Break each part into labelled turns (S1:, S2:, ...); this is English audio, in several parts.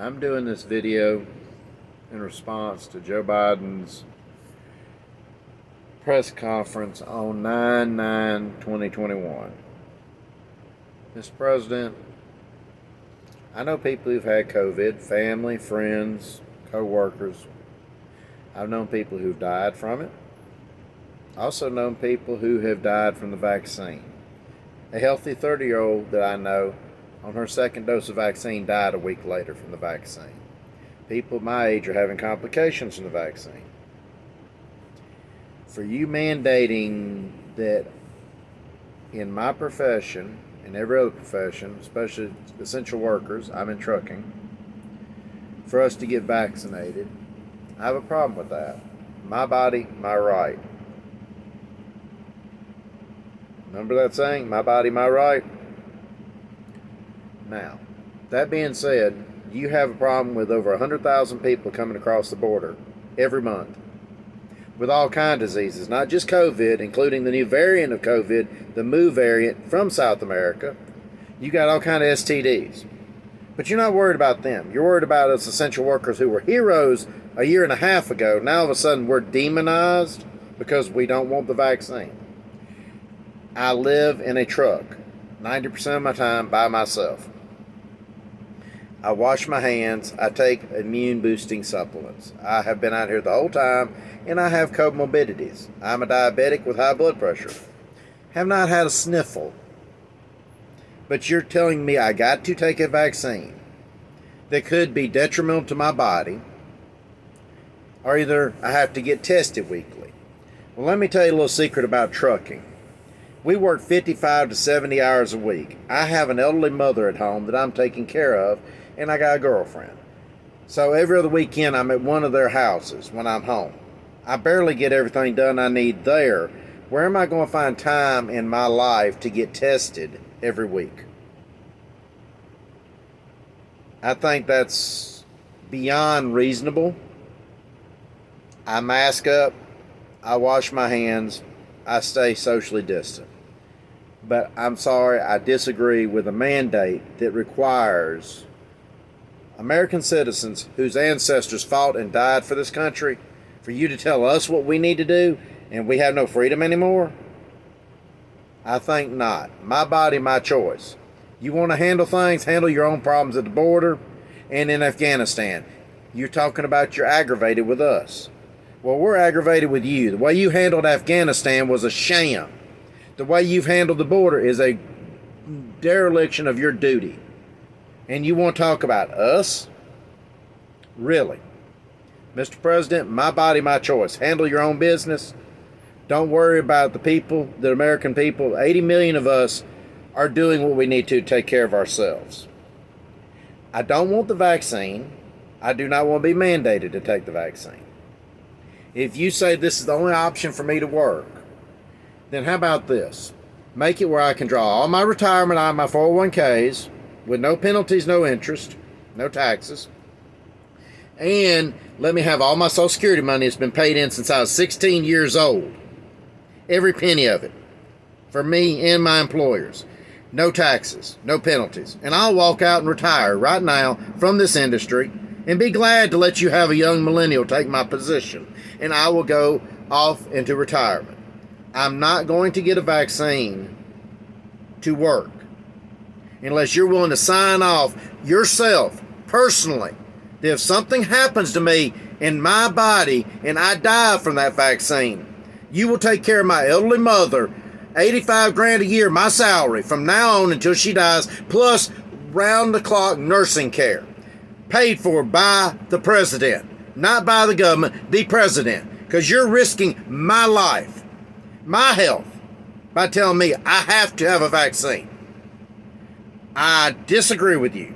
S1: I'm doing this video in response to Joe Biden's press conference on 9/9/2021. Mr. President, I know people who've had COVID, family, friends, co-workers. I've known people who've died from it. I also known people who have died from the vaccine. A healthy 30-year-old that I know on her second dose of vaccine died a week later from the vaccine. People my age are having complications from the vaccine. For you mandating that in my profession and every other profession, especially essential workers, I'm in trucking, for us to get vaccinated, I have a problem with that. My body, my right. Remember that saying, my body, my right? Now, that being said, you have a problem with over 100,000 people coming across the border every month with all kinds of diseases, not just COVID, including the new variant of COVID, the Mu variant from South America. You got all kinds of STDs. But you're not worried about them. You're worried about us essential workers who were heroes a year and a half ago. Now all of a sudden we're demonized because we don't want the vaccine. I live in a truck 90% of my time by myself. I wash my hands. I take immune boosting supplements. I have been out here the whole time, and I have comorbidities. I'm a diabetic with high blood pressure. Have not had a sniffle. But you're telling me I got to take a vaccine that could be detrimental to my body, or either I have to get tested weekly. Well, let me tell you a little secret about trucking. We work 55 to 70 hours a week. I have an elderly mother at home that I'm taking care of, and I got a girlfriend. So every other weekend I'm at one of their houses when I'm home. I barely get everything done I need there. Where am I going to find time in my life to get tested every week? I think that's beyond reasonable. I mask up, I wash my hands, I stay socially distant. But I'm sorry, I disagree with a mandate that requires American citizens whose ancestors fought and died for this country, for you to tell us what we need to do and we have no freedom anymore? I think not. My body, my choice. You want to handle things, handle your own problems at the border and in Afghanistan. You're talking about you're aggravated with us. Well, we're aggravated with you. The way you handled Afghanistan was a sham. The way you've handled the border is a dereliction of your duty. And you want to talk about us? Really? Mr. President, my body, my choice. Handle your own business. Don't worry about the people, the American people. 80 million of us are doing what we need to take care of ourselves. I don't want the vaccine. I do not want to be mandated to take the vaccine. If you say this is the only option for me to work, then how about this? Make it where I can draw all my retirement out of my 401ks with no penalties, no interest, no taxes, and let me have all my Social Security money that's been paid in since I was 16 years old. Every penny of it. For me and my employers. No taxes, no penalties. And I'll walk out and retire right now from this industry and be glad to let you have a young millennial take my position. And I will go off into retirement. I'm not going to get a vaccine to work unless you're willing to sign off yourself, personally, that if something happens to me in my body and I die from that vaccine, you will take care of my elderly mother, 85 grand a year, my salary, from now on until she dies, plus round-the-clock nursing care, paid for by the president, not by the government, the president, because you're risking my life, my health, by telling me I have to have a vaccine. I disagree with you.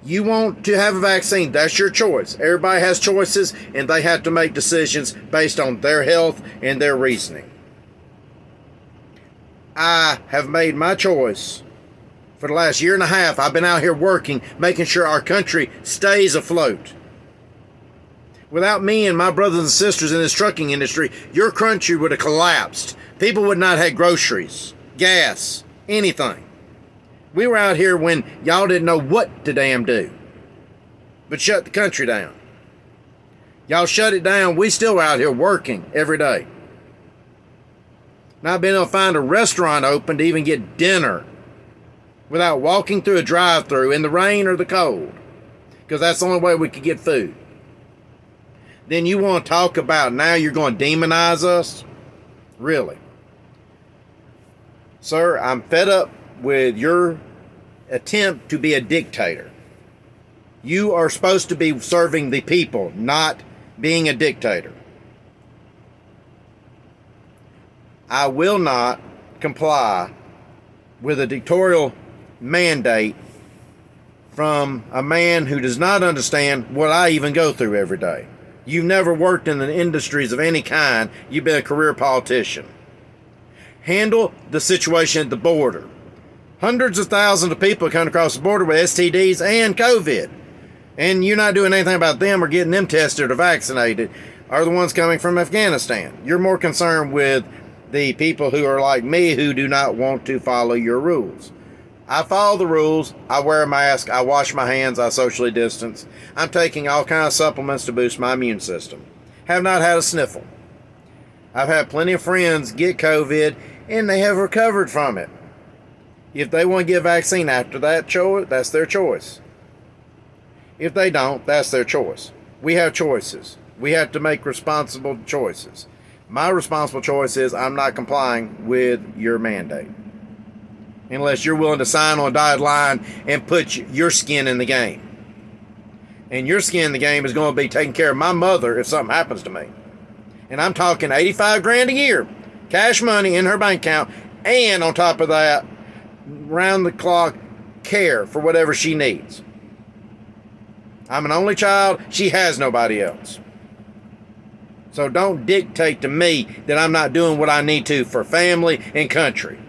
S1: You want to have a vaccine, that's your choice. Everybody has choices, and they have to make decisions based on their health and their reasoning. I have made my choice. For the last year and a half, I've been out here working, making sure our country stays afloat. Without me and my brothers and sisters in this trucking industry, your country would have collapsed. People would not have groceries, gas, anything. We were out here when y'all didn't know what to damn do. but shut the country down. Y'all shut it down. We still out here working every day. Not being able to find a restaurant open to even get dinner without walking through a drive-thru in the rain or the cold, because that's the only way we could get food. Then you want to talk about now you're going to demonize us? Really? Sir, I'm fed up with your attempt to be a dictator. You are supposed to be serving the people, not being a dictator. I will not comply with a dictatorial mandate from a man who does not understand what I even go through every day. You've never worked in the industries of any kind. You've been a career politician. Handle the situation at the border. Hundreds of thousands of people come across the border with STDs and COVID. And you're not doing anything about them or getting them tested or vaccinated, are the ones coming from Afghanistan. You're more concerned with the people who are like me who do not want to follow your rules. I follow the rules. I wear a mask. I wash my hands. I socially distance. I'm taking all kinds of supplements to boost my immune system. Have not had a sniffle. I've had plenty of friends get COVID and they have recovered from it. If they want to get a vaccine after that choice, that's their choice. If they don't, that's their choice. We have choices. We have to make responsible choices. My responsible choice is I'm not complying with your mandate. Unless you're willing to sign on a dotted line and put your skin in the game. And your skin in the game is going to be taking care of my mother if something happens to me. And I'm talking 85 grand a year. Cash money in her bank account. And on top of that, round the clock care for whatever she needs. I'm an only child. She has nobody else. So don't dictate to me that I'm not doing what I need to for family and country.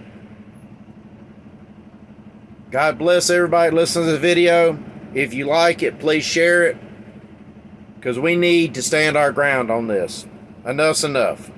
S1: God bless everybody listening to the video. If you like it, please share it, because we need to stand our ground on this. Enough's enough.